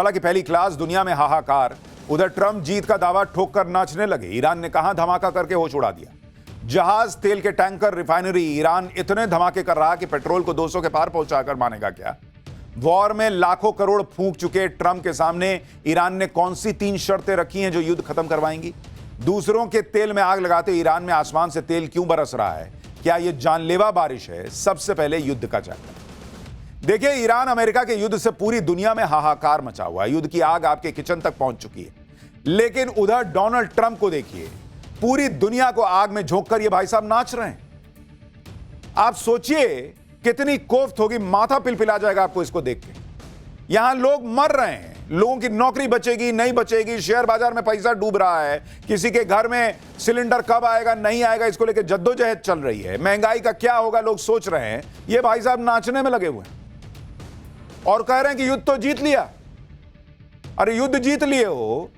हालांकि पहली क्लास दुनिया में हाहाकार। उधर ट्रंप जीत का दावा ठोक कर नाचने लगे। ईरान ने कहां धमाका करके होश उड़ा दिया। जहाज, तेल के टैंकर, रिफाइनरी। ईरान इतने धमाके कर रहा कि पेट्रोल को 200 के पार पहुंचाकर मानेगा क्या। वॉर में लाखों करोड़ फूंक चुके ट्रंप के सामने ईरान ने कौन सी 3 शर्तें रखी हैं जो युद्ध खत्म करवाएंगी। दूसरों के तेल में आग लगाते ईरान में आसमान से तेल क्यों बरस रहा है, क्या यह जानलेवा बारिश है। सबसे पहले युद्ध का चक्कर देखिए। ईरान अमेरिका के युद्ध से पूरी दुनिया में हाहाकार मचा हुआ है। युद्ध की आग आपके किचन तक पहुंच चुकी है। लेकिन उधर डोनाल्ड ट्रंप को देखिए, पूरी दुनिया को आग में झोंककर ये भाई साहब नाच रहे हैं। आप सोचिए कितनी कोफ्त होगी, माथा पिलपिला जाएगा आपको इसको देख के। यहां लोग मर रहे हैं, लोगों की नौकरी बचेगी नहीं बचेगी, शेयर बाजार में पैसा डूब रहा है, किसी के घर में सिलेंडर कब आएगा नहीं आएगा इसको लेकर जद्दोजहद चल रही है, महंगाई का क्या होगा लोग सोच रहे हैं। ये भाई साहब नाचने में लगे हुए हैं और कह रहे हैं कि युद्ध तो जीत लिया। अरे युद्ध जीत लिए हो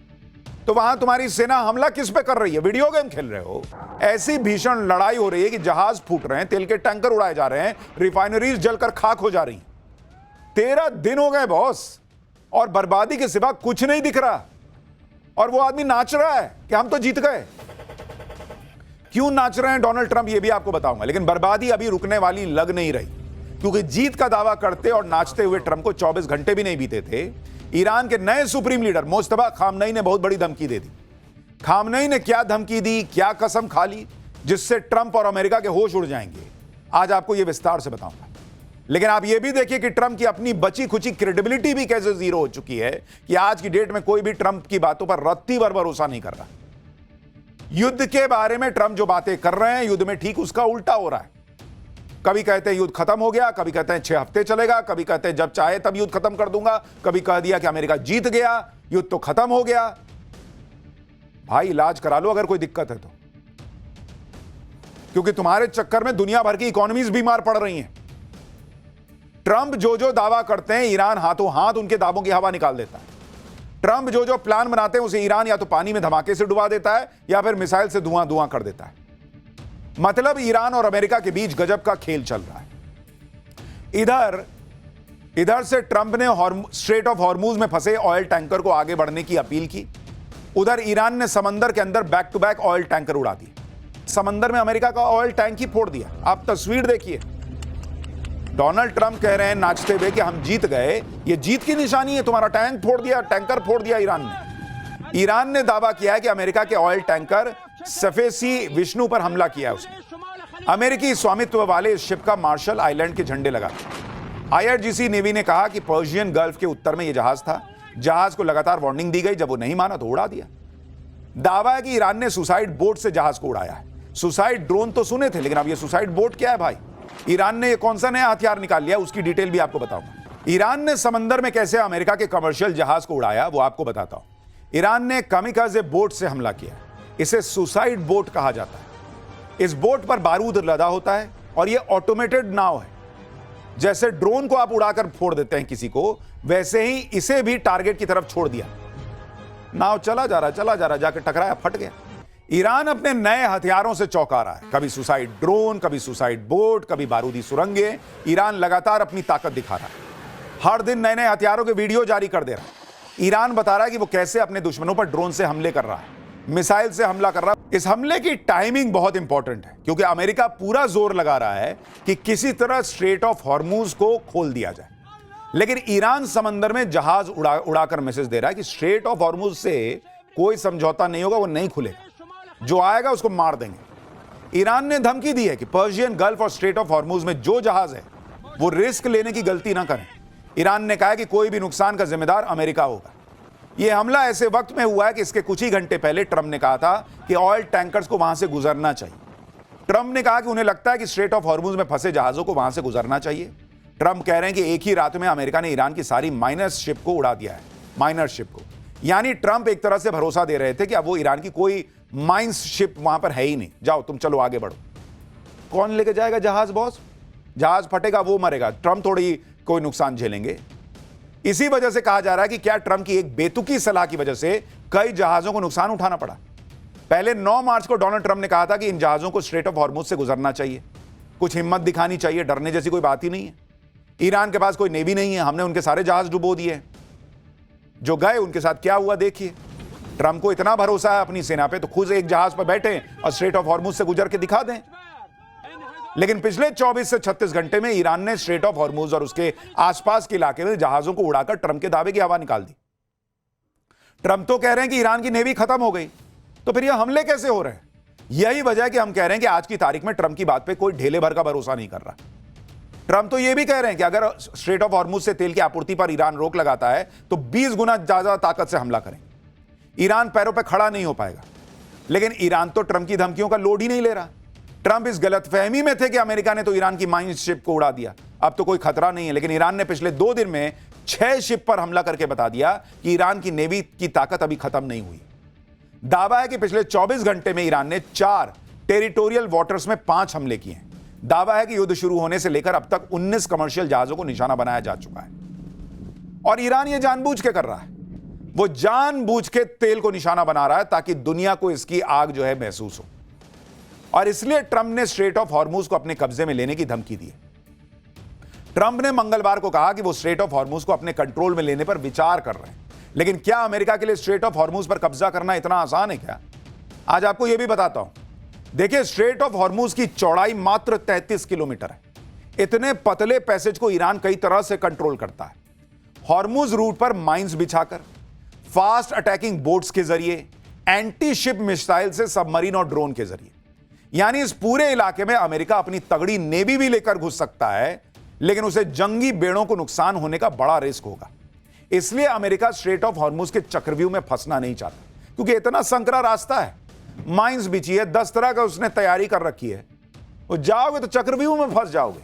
तो वहां तुम्हारी सेना हमला किस पे कर रही है, वीडियो गेम खेल रहे हो। ऐसी भीषण लड़ाई हो रही है कि जहाज फूट रहे हैं, तेल के टैंकर उड़ाए जा रहे हैं, रिफाइनरीज जलकर खाक हो जा रही हैं। 13 दिन हो गए बॉस और बर्बादी के सिवा कुछ नहीं दिख रहा। और वो आदमी नाच रहा है कि हम तो जीत गए। क्यों नाच रहे हैं डोनाल्ड ट्रंप, ये भी आपको बताऊंगा। लेकिन बर्बादी अभी रुकने वाली लग नहीं रही, क्योंकि जीत का दावा करते और नाचते हुए ट्रंप को 24 घंटे भी नहीं बीते थे। ईरान के नए सुप्रीम लीडर मुस्तफा खामनई ने बहुत बड़ी धमकी दे दी। खामनई ने क्या धमकी दी, क्या कसम खा ली, जिससे ट्रंप और अमेरिका के होश उड़ जाएंगे, आज आपको यह विस्तार से बताऊंगा। लेकिन आप यह भी देखिए कि ट्रंप की अपनी बची खुची क्रेडिबिलिटी भी कैसे जीरो हो चुकी है कि आज की डेट में कोई भी ट्रंप की बातों पर रत्ती भर भरोसा नहीं कर रहा। युद्ध के बारे में ट्रंप जो बातें कर रहे हैं, युद्ध में ठीक उसका उल्टा हो रहा है। कभी कहते हैं युद्ध खत्म हो गया, कभी कहते हैं 6 हफ्ते चलेगा, कभी कहते हैं जब चाहे तब युद्ध खत्म कर दूंगा, कभी कह दिया कि अमेरिका जीत गया, युद्ध तो खत्म हो गया। भाई इलाज करा लो अगर कोई दिक्कत है तो, क्योंकि तुम्हारे चक्कर में दुनिया भर की इकोनॉमीज बीमार पड़ रही हैं। ट्रंप जो दावा करते हैं, ईरान हाथों हाथ उनके दावों की हवा निकाल देता है। ट्रंप जो प्लान बनाते हैं उसे ईरान या तो पानी में धमाके से डुबा देता है या फिर मिसाइल से धुआं धुआं कर देता है। मतलब ईरान और अमेरिका के बीच गजब का खेल चल रहा है। इधर से ट्रंप ने स्ट्रेट ऑफ हॉर्मूज में फंसे ऑयल टैंकर को आगे बढ़ने की अपील की। उधर ईरान ने समंदर के अंदर back to back oil tanker उड़ा दिए। समंदर में अमेरिका का ऑयल टैंक ही फोड़ दिया। आप तस्वीर देखिए। डोनाल्ड ट्रंप कह रहे हैं नाचते हुए कि हम जीत गए, ये जीत की निशानी है, तुम्हारा टैंक फोड़ दिया, टैंकर फोड़ दिया ईरान ने। ईरान ने दावा किया है कि अमेरिका के ऑयल टैंकर सफेसी विष्णु पर हमला किया है उसने। अमेरिकी स्वामित्व वाले इस शिप का मार्शल आइलैंड के झंडे लगा। आईआरजीसी नेवी ने कहा कि पर्शियन गल्फ के उत्तर में यह जहाज था। जहाज को लगातार वार्निंग दी गई, जब वो नहीं माना तो उड़ा दिया। दावा है कि ईरान ने सुसाइड बोट से जहाज को उड़ाया है। सुसाइड ड्रोन तो सुने थे, लेकिन अब ये सुसाइड बोट क्या है भाई। ईरान ने कौन सा नया हथियार निकाल लिया, उसकी डिटेल भी आपको बताऊंगा। ईरान ने समंदर में कैसे अमेरिका के कमर्शियल जहाज को उड़ाया वो आपको बताता हूं। ईरान ने कामिकाज़े बोट से हमला किया। इसे सुसाइड बोट कहा जाता है। इस बोट पर बारूद लदा होता है और यह ऑटोमेटेड नाव है। जैसे ड्रोन को आप उड़ाकर फोड़ देते हैं किसी को, वैसे ही इसे भी टारगेट की तरफ छोड़ दिया। नाव चला जा रहा, जाकर टकराया, फट गया। ईरान अपने नए हथियारों से चौंका रहा है। कभी सुसाइड ड्रोन, कभी सुसाइड बोट, कभी बारूदी सुरंगें। ईरान लगातार अपनी ताकत दिखा रहा है। हर दिन नए नए हथियारों के वीडियो जारी कर दे रहा है। ईरान बता रहा है कि वो कैसे अपने दुश्मनों पर ड्रोन से हमले कर रहा है, मिसाइल से हमला कर रहा है। इस हमले की टाइमिंग बहुत इंपॉर्टेंट है, क्योंकि अमेरिका पूरा जोर लगा रहा है कि किसी तरह स्ट्रेट ऑफ हॉर्मूज को खोल दिया जाए। लेकिन ईरान समंदर में जहाज उड़ाकर मैसेज दे रहा है कि स्ट्रेट ऑफ हॉर्मूज से कोई समझौता नहीं होगा, वो नहीं खुलेगा, जो आएगा उसको मार देंगे। ईरान ने धमकी दी है कि पर्शियन गल्फ और स्ट्रेट ऑफ हॉर्मूज में जो जहाज है वो रिस्क लेने की गलती ना करें। ईरान ने कहा है कि कोई भी नुकसान का जिम्मेदार अमेरिका होगा। यह हमला ऐसे वक्त में हुआ है कि इसके कुछ ही घंटे पहले ट्रंप ने कहा था कि ऑयल टैंकर्स को वहां से गुजरना चाहिए। ट्रंप ने कहा कि उन्हें लगता है कि स्ट्रेट ऑफ हॉर्मूज में फंसे जहाजों को वहां से गुजरना चाहिए। ट्रंप कह रहे हैं कि एक ही रात में अमेरिका ने ईरान की सारी माइनर शिप को उड़ा दिया है। माइनर शिप को, यानी ट्रंप एक तरह से भरोसा दे रहे थे कि अब वो ईरान की कोई माइंस शिप वहां पर है ही नहीं, जाओ तुम चलो आगे बढ़ो। कौन लेके जाएगा जहाज बॉस? जहाज फटेगा वो मरेगा, ट्रंप थोड़ी कोई नुकसान झेलेंगे। इसी वजह से कहा जा रहा है कि क्या ट्रंप की एक बेतुकी सलाह की वजह से कई जहाजों को नुकसान उठाना पड़ा। पहले 9 मार्च को डोनाल्ड ट्रंप ने कहा था कि इन जहाजों को स्ट्रेट ऑफ हॉर्मूज से गुजरना चाहिए। कुछ हिम्मत दिखानी चाहिए, डरने जैसी कोई बात ही नहीं है। ईरान के पास कोई नेवी नहीं है, हमने उनके सारे जहाज डुबो दिए। जो गए उनके साथ क्या हुआ देखिए। ट्रंप को इतना भरोसा है अपनी सेना पे तो खुद एक जहाज पर बैठे और स्ट्रेट ऑफ हॉर्मुज से गुजर के दिखा दें। लेकिन पिछले 24 से 36 घंटे में ईरान ने स्ट्रेट ऑफ हॉर्मुज और उसके आसपास के इलाके में जहाजों को उड़ाकर ट्रंप के दावे की हवा निकाल दी। ट्रंप तो कह रहे हैं कि ईरान की नेवी खत्म हो गई, तो फिर यह हमले कैसे हो रहे हैं? यही वजह है कि हम कह रहे हैं कि आज की तारीख में ट्रंप की बात पे कोई ढेले भर का भरोसा नहीं कर रहा। ट्रंप तो यह भी कह रहे हैं कि अगर स्ट्रेट ऑफ हॉर्मुज से तेल की आपूर्ति पर ईरान रोक लगाता है तो 20 गुना ज्यादा ताकत से हमला करेंगे। ईरान पैरों पर खड़ा नहीं हो पाएगा। लेकिन ईरान तो ट्रंप की धमकियों का लोड ही नहीं ले रहा। ट्रंप इस गलतफहमी में थे कि अमेरिका ने तो ईरान की माइन शिप को उड़ा दिया, अब तो कोई खतरा नहीं है। लेकिन ईरान ने पिछले 2 दिन में 6 शिप पर हमला करके बता दिया कि ईरान की नेवी की ताकत अभी खत्म नहीं हुई। दावा है कि पिछले 24 घंटे में ईरान ने 4 टेरिटोरियल वाटर्स में 5 हमले किए हैं। दावा है कि युद्ध शुरू होने से लेकर अब तक 19 कमर्शियल जहाजों को निशाना बनाया जा चुका है। और ईरान यह जानबूझ के कर रहा है, वो जानबूझ के तेल को निशाना बना रहा है ताकि दुनिया को इसकी आग जो है महसूस हो। और इसलिए ट्रंप ने स्ट्रेट ऑफ हॉर्मुज को अपने कब्जे में लेने की धमकी दी है। ट्रंप ने मंगलवार को कहा कि वो स्ट्रेट ऑफ हॉर्मुज को अपने कंट्रोल में लेने पर विचार कर रहे हैं। लेकिन क्या अमेरिका के लिए स्ट्रेट ऑफ हॉर्मुज पर कब्जा करना इतना आसान है क्या? आज आपको यह भी बताता हूं। देखिए, स्ट्रेट ऑफ हॉर्मुज की चौड़ाई मात्र 33 किलोमीटर है। इतने पतले पैसेज को ईरान कई तरह से कंट्रोल करता है। हॉर्मुज रूट पर माइंस बिछाकर, फास्ट अटैकिंग बोट्स के जरिए, एंटी शिप मिसाइल से, सबमरीन और ड्रोन के जरिए। यानी इस पूरे इलाके में अमेरिका अपनी तगड़ी नेवी भी लेकर घुस सकता है, लेकिन उसे जंगी बेड़ों को नुकसान होने का बड़ा रिस्क होगा। इसलिए अमेरिका स्ट्रेट ऑफ हॉर्मुज के चक्रव्यूह में फंसना नहीं चाहता, क्योंकि इतना संकरा रास्ता है। माइंस बिछी है, 10 तरह का उसने तैयारी कर रखी है। वो जाओगे तो चक्रव्यूह में फंस जाओगे।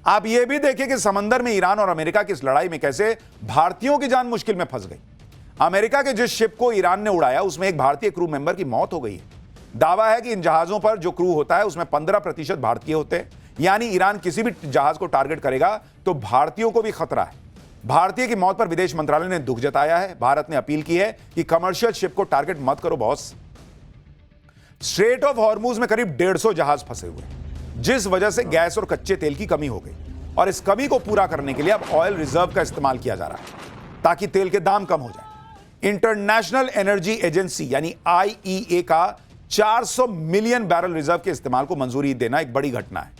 आप यह भी देखिए कि समंदर में ईरान और अमेरिका की इस लड़ाई में कैसे भारतीयों की जान मुश्किल में फंस गई। अमेरिका के जिस शिप को ईरान ने उड़ाया उसमें एक भारतीय क्रू मेंबर की मौत हो गई है। दावा है कि इन जहाजों पर जो क्रू होता है उसमें 15% भारतीय होते हैं। यानी ईरान किसी भी जहाज को टारगेट करेगा तो भारतीयों को भी खतरा है। भारतीय की मौत पर विदेश मंत्रालय ने दुख जताया है। भारत ने अपील की है कि कमर्शियल शिप को टारगेट मत करो बॉस। स्ट्रेट ऑफ हॉर्मुज में करीब 150 जहाज फंसे हुए, जिस वजह से गैस और कच्चे तेल की कमी हो गई। और इस कमी को पूरा करने के लिए अब ऑयल रिजर्व का इस्तेमाल किया जा रहा है ताकि तेल के दाम कम हो जाए। इंटरनेशनल एनर्जी एजेंसी यानी IEA का 400 मिलियन बैरल रिजर्व के इस्तेमाल को मंजूरी देना एक बड़ी घटना है।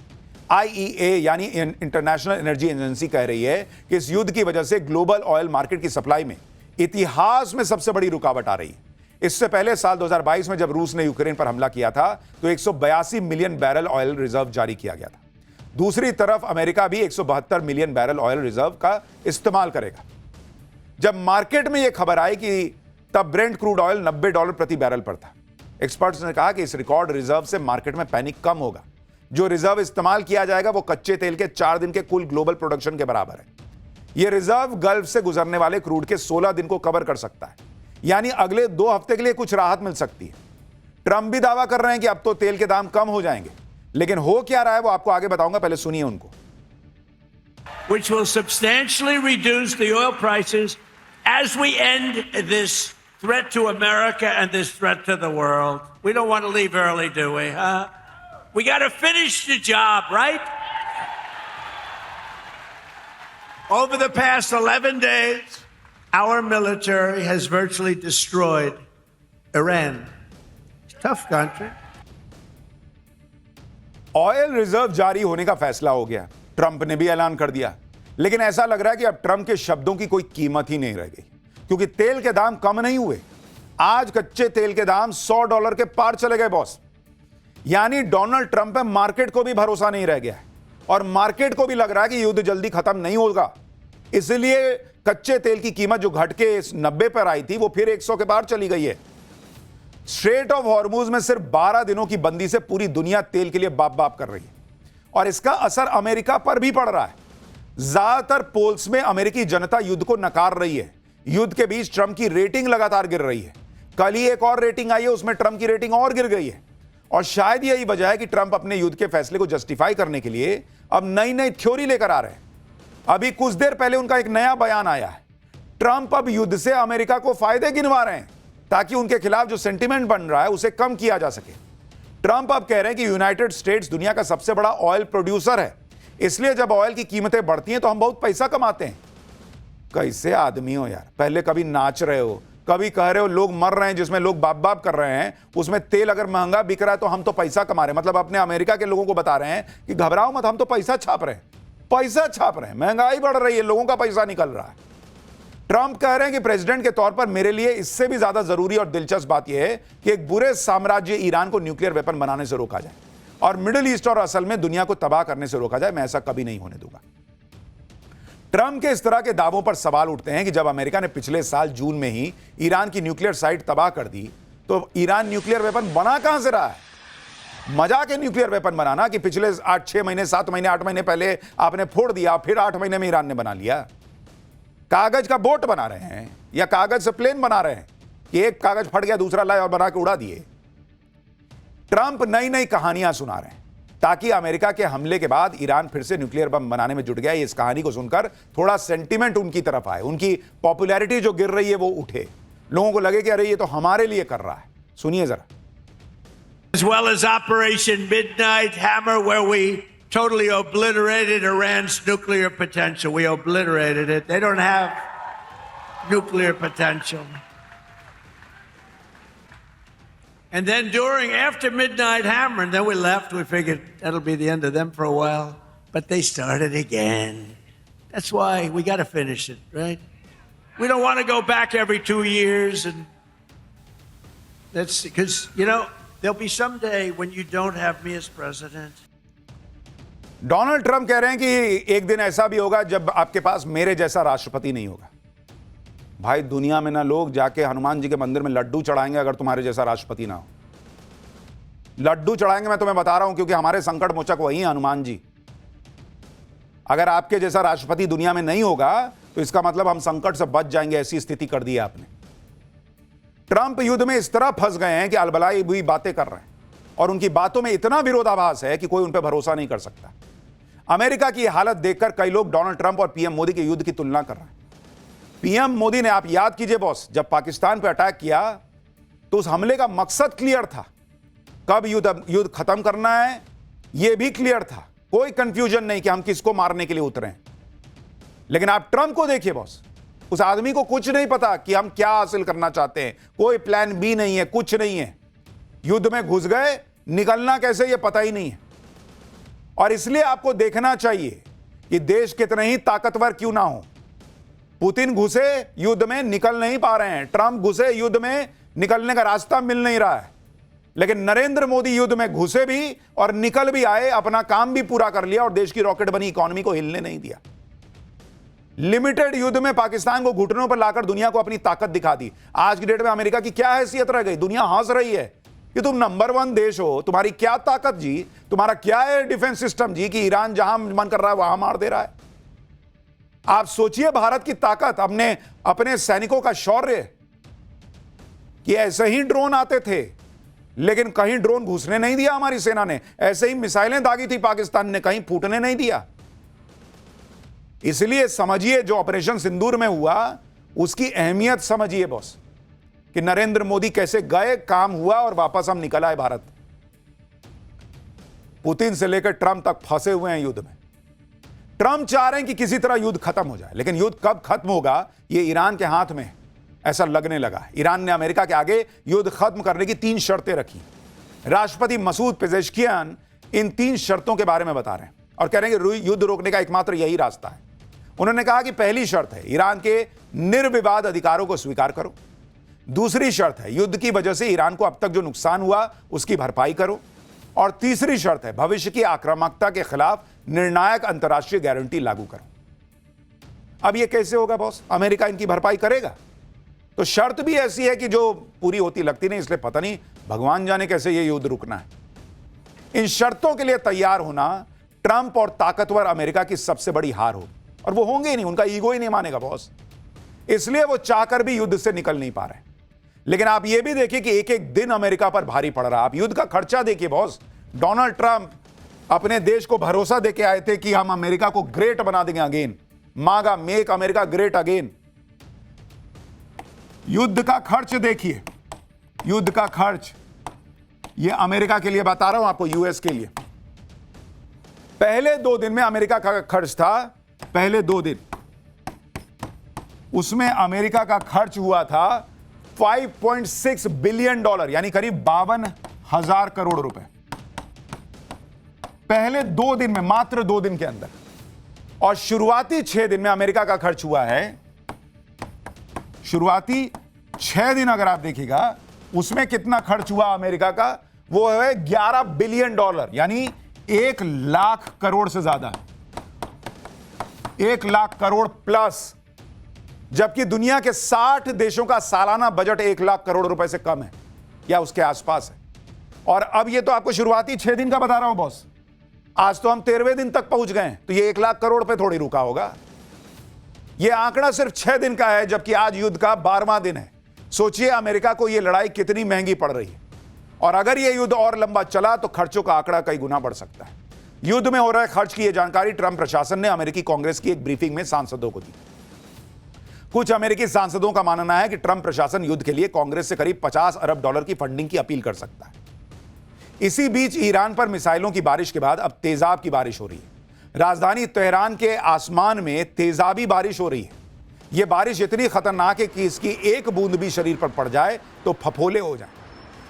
IEA यानी इंटरनेशनल एनर्जी एजेंसी कह रही है कि इस युद्ध की वजह से ग्लोबल ऑयल मार्केट की सप्लाई में इतिहास में सबसे बड़ी रुकावट आ रही है। इससे पहले साल 2022 में जब रूस ने यूक्रेन पर हमला किया था तो 182 मिलियन बैरल ऑयल रिजर्व जारी किया गया था। दूसरी तरफ अमेरिका भी 172 मिलियन बैरल ऑयल रिजर्व का इस्तेमाल करेगा। जब मार्केट में यह खबर आई कि तब ब्रेंट क्रूड ऑयल $90 प्रति बैरल पर था। एक्सपर्ट्स ने कहा कि इस रिकॉर्ड रिजर्व से मार्केट में पैनिक कम होगा। जो रिजर्व इस्तेमाल किया जाएगा वो कच्चे तेल के 4 दिन के कुल ग्लोबल प्रोडक्शन के बराबर है। यह रिजर्व गल्फ से गुजरने वाले क्रूड के 16 दिन को कवर कर सकता है। यानी अगले 2 हफ्ते के लिए कुछ राहत मिल सकती है। ट्रंप भी दावा कर रहे हैं कि अब तो तेल के दाम कम हो जाएंगे, लेकिन हो क्या रहा है वो आपको आगे बताऊंगा। पहले सुनिए उनको। Which will substantially reduce the oil prices as we end this threat to America and this threat to the world. We don't want to leave early, do we? We got to finish the job, right? Over the past 11 days, our military has virtually destroyed Iran. It's a tough country. Oil reserve जारी होने का फैसला हो गया, Trump ने भी ऐलान कर दिया। लेकिन ऐसा लग रहा है कि अब ट्रंप के शब्दों की कोई कीमत ही नहीं रह गई, क्योंकि तेल के दाम कम नहीं हुए। आज कच्चे तेल के दाम $100 के पार चले गए बॉस। यानी डोनाल्ड ट्रंप पे मार्केट को भी भरोसा नहीं रह गया है और मार्केट को भी लग रहा है कि युद्ध जल्दी खत्म नहीं होगा। इसलिए कच्चे तेल की कीमत जो घट के 90 पर आई थी वो फिर 100 के पार चली गई है। स्ट्रेट ऑफ हॉर्मुज में सिर्फ 12 दिनों की बंदी से पूरी दुनिया तेल के लिए बाप बाप कर रही है और इसका असर अमेरिका पर भी पड़ रहा है। ज्यादातर पोल्स में अमेरिकी जनता युद्ध को नकार रही है। युद्ध के बीच ट्रंप की रेटिंग लगातार गिर रही है। कल ही एक और रेटिंग आई है, उसमें ट्रंप की रेटिंग और गिर गई है। और शायद यही वजह है कि ट्रंप अपने युद्ध के फैसले को जस्टिफाई करने के लिए अब नई नई थ्योरी लेकर आ रहे हैं। अभी कुछ देर पहले उनका एक नया बयान आया है। ट्रंप अब युद्ध से अमेरिका को फायदे गिनवा रहे हैं ताकि उनके खिलाफ जो सेंटीमेंट बन रहा है उसे कम किया जा सके। ट्रंप अब कह रहे हैं कि यूनाइटेड स्टेट्स दुनिया का सबसे बड़ा ऑयल प्रोड्यूसर है, इसलिए जब ऑयल की कीमतें बढ़ती हैं तो हम बहुत पैसा कमाते हैं। कैसे आदमी हो यार। पहले कभी नाच रहे हो, कभी कह रहे हो लोग मर रहे हैं जिसमें लोग बाप बाप कर रहे हैं, उसमें तेल अगर महंगा बिक रहा है तो हम तो पैसा कमा रहे हैं। मतलब अपने अमेरिका के लोगों को बता रहे हैं कि घबराओ मत, हम तो पैसा छाप रहे हैं, पैसा छाप रहे हैं, महंगाई बढ़ रही है, लोगों का पैसा निकल रहा है। ट्रंप कह रहे हैं कि प्रेसिडेंट के तौर पर मेरे लिए इससे भी ज्यादा जरूरी और दिलचस्प बात यह है कि एक बुरे साम्राज्य ईरान को न्यूक्लियर वेपन बनाने से रोका जाए और मिडिल ईस्ट और असल में दुनिया को तबाह करने से रोका जाए। मैं ऐसा कभी नहीं होने दूंगा। ट्रंप के इस तरह के दावों पर सवाल उठते हैं कि जब अमेरिका ने पिछले साल जून में ही ईरान की न्यूक्लियर साइट तबाह कर दी तो ईरान न्यूक्लियर वेपन बना कहां से रहा है? मजाक है न्यूक्लियर वेपन बनाना कि पिछले 6 महीने 7 महीने 8 महीने पहले आपने फोड़ दिया, फिर 8 महीने में ईरान ने बना लिया। कागज का बोट बना रहे हैं या कागज से प्लेन बना रहे हैं कि एक कागज फट गया दूसरा लाए और बना के उड़ा दिए। ट्रंप नई नई कहानियां सुना रहे हैं ताकि अमेरिका के हमले के बाद ईरान फिर से न्यूक्लियर बम बनाने में जुट गया। इस कहानी को सुनकर थोड़ा सेंटीमेंट उनकी तरफ आए, उनकी पॉपुलैरिटी जो गिर रही है वो उठे, लोगों को लगे कि अरे ये तो हमारे लिए कर रहा है। सुनिए जरा। As well as Operation Midnight Hammer, where we totally obliterated Iran's nuclear potential. We obliterated it. They don't have nuclear potential. And then after Midnight Hammer, and then we left, we figured that'll be the end of them for a while. But they started again. That's why we got to finish it, right? We don't want to go back every 2 years. And that's because, there'll be some day when you don't have me as president. Donald Trump कह रहे हैं कि एक दिन ऐसा भी होगा जब आपके पास मेरे जैसा राष्ट्रपति नहीं होगा। भाई दुनिया में ना लोग जाके हनुमान जी के मंदिर में लड्डू चढ़ाएंगे अगर तुम्हारे जैसा राष्ट्रपति ना हो। लड्डू चढ़ाएंगे, मैं तुम्हें बता रहा हूं, क्योंकि हमारे संकट मोचक वही हैं हनुमान जी। अगर आपके जैसा राष्ट्रपति दुनिया में नहीं होगा तो इसका मतलब हम संकट से बच जाएंगे, ऐसी स्थिति कर दी है आपने। ट्रंप युद्ध में इस तरह फंस गए हैं कि अलबलाई हुई बातें कर रहे हैं और उनकी बातों में इतना विरोधाभास है कि कोई उन पर भरोसा नहीं कर सकता। अमेरिका की हालत देखकर कई लोग डोनाल्ड ट्रंप और पीएम मोदी के युद्ध की तुलना कर रहे हैं। पीएम मोदी ने, आप याद कीजिए बॉस, जब पाकिस्तान पर अटैक किया तो उस हमले का मकसद क्लियर था। कब युद्ध खत्म करना है यह भी क्लियर था, कोई कंफ्यूजन नहीं कि हम किसको मारने के लिए उतरे हैं। लेकिन आप ट्रंप को देखिए बॉस, उस आदमी को कुछ नहीं पता कि हम क्या हासिल करना चाहते हैं, कोई प्लान बी नहीं है, कुछ नहीं है। युद्ध में घुस गए, निकलना कैसे यह पता ही नहीं है। और इसलिए आपको देखना चाहिए कि देश कितने ही ताकतवर क्यों ना हो, पुतिन घुसे युद्ध में निकल नहीं पा रहे हैं, ट्रंप घुसे युद्ध में निकलने का रास्ता मिल नहीं रहा है, लेकिन नरेंद्र मोदी युद्ध में घुसे भी और निकल भी आए, अपना काम भी पूरा कर लिया और देश की रॉकेट बनी इकोनॉमी को हिलने नहीं दिया। लिमिटेड युद्ध में पाकिस्तान को घुटनों पर लाकर दुनिया को अपनी ताकत दिखा दी। आज की डेट में अमेरिका की क्या हैसियत रह गई? दुनिया हंस रही है कि तुम नंबर 1 देश हो, तुम्हारी क्या ताकत जी, तुम्हारा क्या है डिफेंस सिस्टम जी कि ईरान जहां मन कर रहा है वहां मार दे रहा है। आप सोचिए भारत की ताकत, अपने सैनिकों का शौर्य, कि ऐसे ही ड्रोन आते थे लेकिन कहीं ड्रोन घुसने नहीं दिया हमारी सेना ने, ऐसे ही मिसाइलें दागी थी पाकिस्तान ने, कहीं फूटने नहीं दिया। इसलिए समझिए जो ऑपरेशन सिंदूर में हुआ उसकी अहमियत समझिए बॉस, कि नरेंद्र मोदी कैसे गए, काम हुआ और वापस हम निकल आए भारत। पुतिन से लेकर ट्रंप तक फंसे हुए हैं युद्ध में। ट्रंप चाह रहे हैं कि किसी तरह युद्ध खत्म हो जाए, लेकिन युद्ध कब खत्म होगा यह ईरान के हाथ में है, ऐसा लगने लगा। ईरान ने अमेरिका के आगे युद्ध खत्म करने की 3 शर्तें रखी। राष्ट्रपति मसूद पेजेश्कियान इन 3 शर्तों के बारे में बता रहे हैं और कह रहे हैं कि युद्ध रोकने का एकमात्र यही रास्ता है। उन्होंने कहा कि पहली शर्त है ईरान के निर्विवाद अधिकारों को स्वीकार करो। दूसरी शर्त है युद्ध की वजह से ईरान को अब तक जो नुकसान हुआ उसकी भरपाई करो। और तीसरी शर्त है भविष्य की आक्रामकता के खिलाफ निर्णायक अंतर्राष्ट्रीय गारंटी लागू करो। अब यह कैसे होगा बॉस? अमेरिका इनकी भरपाई करेगा? तो शर्त भी ऐसी है कि जो पूरी होती लगती नहीं, इसलिए पता नहीं भगवान जाने कैसे यह युद्ध रुकना है। इन शर्तों के लिए तैयार होना ट्रंप और ताकतवर अमेरिका की सबसे बड़ी हार होगी, और वो होंगे ही नहीं, उनका ईगो ही नहीं मानेगा बॉस। इसलिए वो चाहकर भी युद्ध से निकल नहीं पा रहे। लेकिन आप ये भी देखिए कि एक एक दिन अमेरिका पर भारी पड़ रहा है। आप युद्ध का खर्चा देखिए बॉस। डोनाल्ड ट्रंप अपने देश को भरोसा देके आए थे कि हम अमेरिका को ग्रेट बना देंगे अगेन, मागा मेक अमेरिका ग्रेट अगेन। युद्ध का खर्च देखिए, युद्ध का खर्च, ये अमेरिका के लिए बता रहा हूं आपको, यूएस के लिए। पहले 2 दिन में अमेरिका का खर्च था, पहले 2 दिन उसमें अमेरिका का खर्च हुआ था $5.6 बिलियन, यानी करीब 52,000 करोड़ रुपए पहले 2 दिन में, मात्र 2 दिन के अंदर। और शुरुआती 6 दिन में अमेरिका का खर्च हुआ है, शुरुआती 6 दिन अगर आप देखिएगा उसमें कितना खर्च हुआ अमेरिका का, वो है $11 बिलियन, यानी 1 लाख करोड़ से ज्यादा, 1 लाख करोड़ प्लस। जबकि दुनिया के 60 देशों का सालाना बजट 1 लाख करोड़ रुपए से कम है या उसके आसपास है। और अब ये तो आपको शुरुआती 6 दिन का बता रहा हूं बॉस, आज तो हम 13वें दिन तक पहुंच गए हैं, तो ये 1 लाख करोड़ पे थोड़ी रुका होगा। ये आंकड़ा सिर्फ 6 दिन का है, जबकि आज युद्ध का 12वां दिन है। सोचिए अमेरिका को यह लड़ाई कितनी महंगी पड़ रही है, और अगर यह युद्ध और लंबा चला तो खर्चों का आंकड़ा कई गुना बढ़ सकता है। युद्ध में हो रहे खर्च की यह जानकारी ट्रंप प्रशासन ने अमेरिकी कांग्रेस की एक ब्रीफिंग में सांसदों को दी। कुछ अमेरिकी सांसदों का मानना है कि ट्रंप प्रशासन युद्ध के लिए कांग्रेस से करीब $50 अरब की फंडिंग की अपील कर सकता है। इसी बीच ईरान पर मिसाइलों की बारिश के बाद अब तेजाब की बारिश हो रही है। राजधानी तेहरान के आसमान में तेजाबी बारिश हो रही है। यह बारिश इतनी खतरनाक है कि इसकी एक बूंद भी शरीर पर पड़ जाए तो फफोले हो जाए।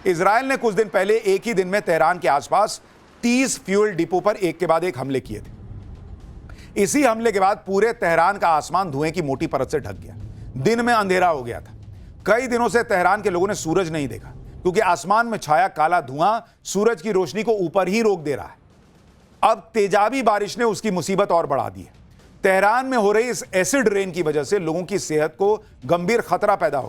इजराइल ने कुछ दिन पहले एक ही दिन में तेहरान के आसपास 30 फ्यूल डिपो पर एक के बाद एक हमले किए थे। इसी हमले के बाद पूरे तेहरान का आसमान धुएं की मोटी परत से ढक गया। दिन में अंधेरा हो गया था। कई दिनों से तेहरान के लोगों ने सूरज नहीं देखा, क्योंकि आसमान में छाया काला धुआं सूरज की रोशनी को ऊपर ही रोक दे रहा है। अब तेजाबी बारिश ने उसकी मुसीबत और बढ़ा दी है। तेहरान में हो रही इस एसिड रेन की वजह से लोगों की सेहत को गंभीर खतरा पैदा हो गया।